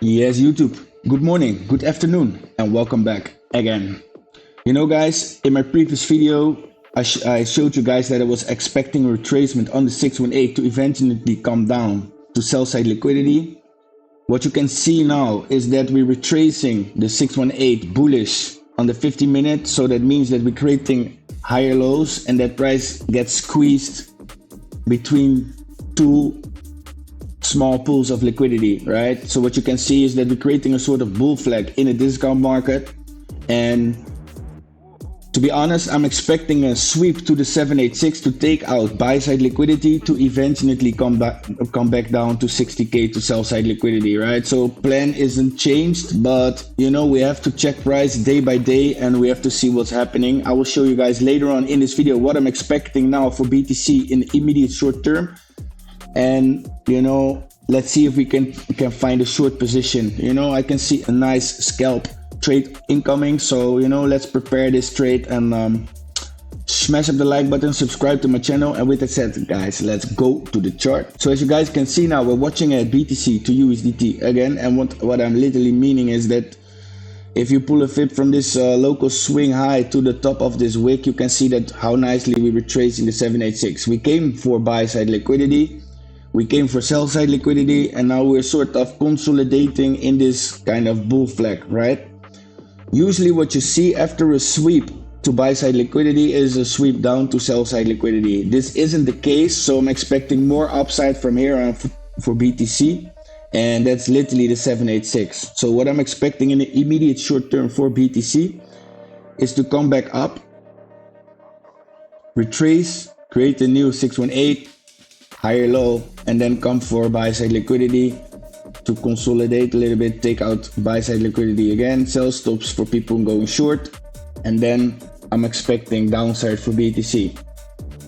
Yes, YouTube. Good morning, good afternoon, and welcome back again. You know, guys, in my previous video, I showed you guys that I was expecting a retracement on the 618 to eventually come down to sell side liquidity. What you can see now is that we're retracing the 618 bullish on the 50 minute. So that means that we're creating higher lows and that price gets squeezed between two small pools of liquidity, right? So what you can see is that we're creating a sort of bull flag in a discount market. And to be honest, I'm expecting a sweep to the 786 to take out buy side liquidity to eventually come back down to 60k to sell side liquidity, right? So plan isn't changed, but you know, we have to check price day by day and we have to see what's happening. I will show you guys later on in this video what I'm expecting now for BTC in the immediate short term. And you know, let's see if we can find a short position. You know, I can see a nice scalp trade incoming, so you know, let's prepare this trade and smash up the like button, subscribe to my channel, and with that said, guys, let's go to the chart. So as you guys can see now, we're watching at BTC to USDT again, and what I'm literally meaning is that if you pull a fib from this local swing high to the top of this wick, you can see that how nicely we were tracing the 786. We came for buy side liquidity, we came for sell side liquidity, and now we're sort of consolidating in this kind of bull flag, right? Usually what you see after a sweep to buy side liquidity is a sweep down to sell side liquidity. This isn't the case, so I'm expecting more upside from here on for BTC, and that's literally the 786. So what I'm expecting in the immediate short term for BTC is to come back up, retrace, create a new 618, higher low, and then come for buy side liquidity to consolidate a little bit, take out buy side liquidity again, sell stops for people going short, and then I'm expecting downside for BTC.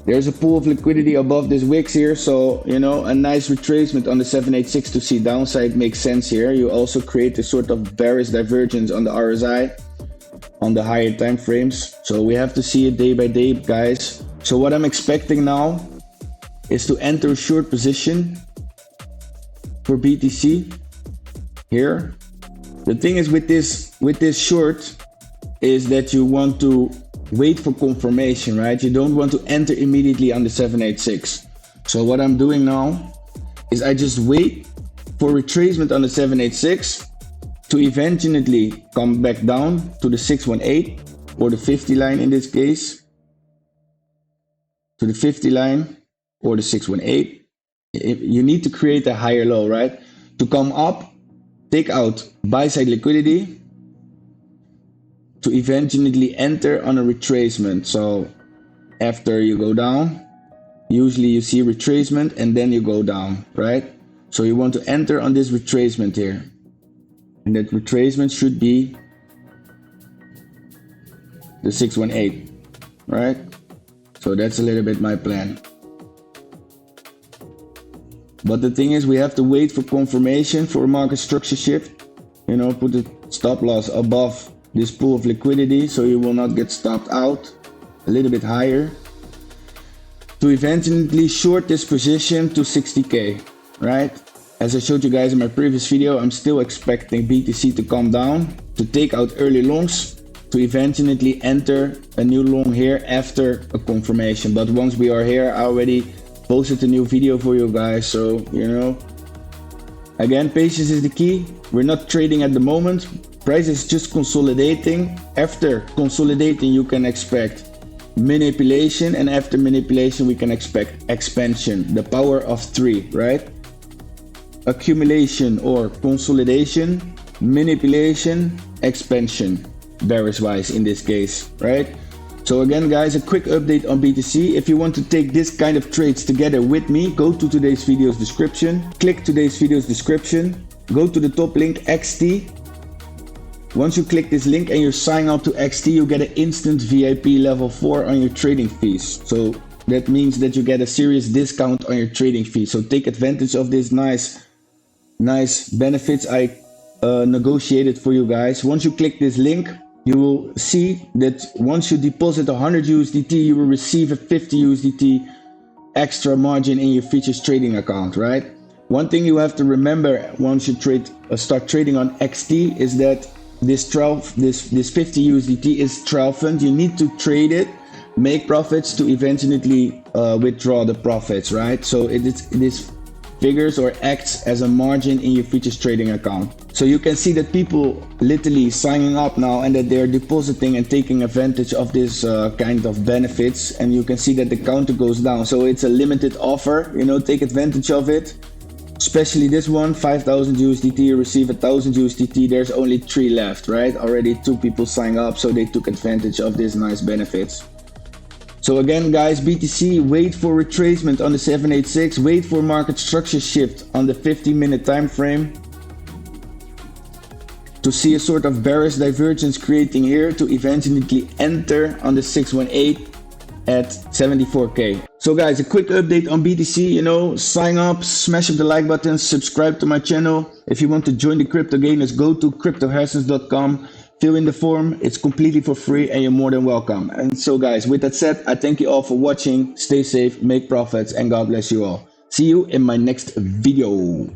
There's a pool of liquidity above this wicks here, so you know, a nice retracement on the 786 to see downside makes sense here. You also create a sort of bearish divergence on the RSI on the higher time frames, so we have to see it day by day, guys. So what I'm expecting now is to enter a short position for BTC here. The thing is with this short is that you want to wait for confirmation, right? You don't want to enter immediately on the 786. So what I'm doing now is I just wait for retracement on the 786 to eventually come back down to the 618 or the 50 line in this case, to the 50 line or the 618. You need to create a higher low, right? To come up, take out buy side liquidity to eventually enter on a retracement. So after you go down, usually you see retracement and then you go down, right? So you want to enter on this retracement here, and that retracement should be the 618, right? So that's a little bit my plan. But the thing is, we have to wait for confirmation for a market structure shift. You know, put the stop loss above this pool of liquidity so you will not get stopped out, a little bit higher, to eventually short this position to 60k, right? As I showed you guys in my previous video, I'm still expecting BTC to come down, to take out early longs, to eventually enter a new long here after a confirmation. But once we are here, I already posted a new video for you guys, so you know, again, patience is the key. We're not trading at the moment, price is just consolidating. After consolidating, you can expect manipulation, and after manipulation we can expect expansion, the power of 3, right? Accumulation or consolidation, manipulation, expansion, bearish wise in this case, right? So again, guys, a quick update on BTC. If you want to take this kind of trades together with me, go to today's video's description, click today's video's description, go to the top link XT. Once you click this link and you sign up to XT, you get an instant VIP level 4 on your trading fees. So that means that you get a serious discount on your trading fees. So take advantage of this nice benefits I negotiated for you guys. Once you click this link, you will see that once you deposit 100 USDT, you will receive a 50 USDT extra margin in your futures trading account, right? One thing you have to remember once you start trading on XT is that this 50 USDT is trial fund. You need to trade it, make profits to eventually withdraw the profits, right? So it is figures or acts as a margin in your futures trading account. So you can see that people literally signing up now and that they're depositing and taking advantage of this kind of benefits. And you can see that the counter goes down. So it's a limited offer, you know, take advantage of it. Especially this one, 5,000 USDT, you receive 1,000 USDT. There's only 3 left, right? Already 2 people signed up, so they took advantage of these nice benefits. So again, guys, BTC, wait for retracement on the 786, wait for market structure shift on the 15-minute time frame to see a sort of bearish divergence creating here to eventually enter on the 618 at 74k. So guys, a quick update on BTC, you know, sign up, smash up the like button, subscribe to my channel. If you want to join the crypto gamers, go to cryptohersens.com, fill in the form, it's completely for free and you're more than welcome. And so guys, with that said, I thank you all for watching, stay safe, make profits, and God bless you all. See you in my next video.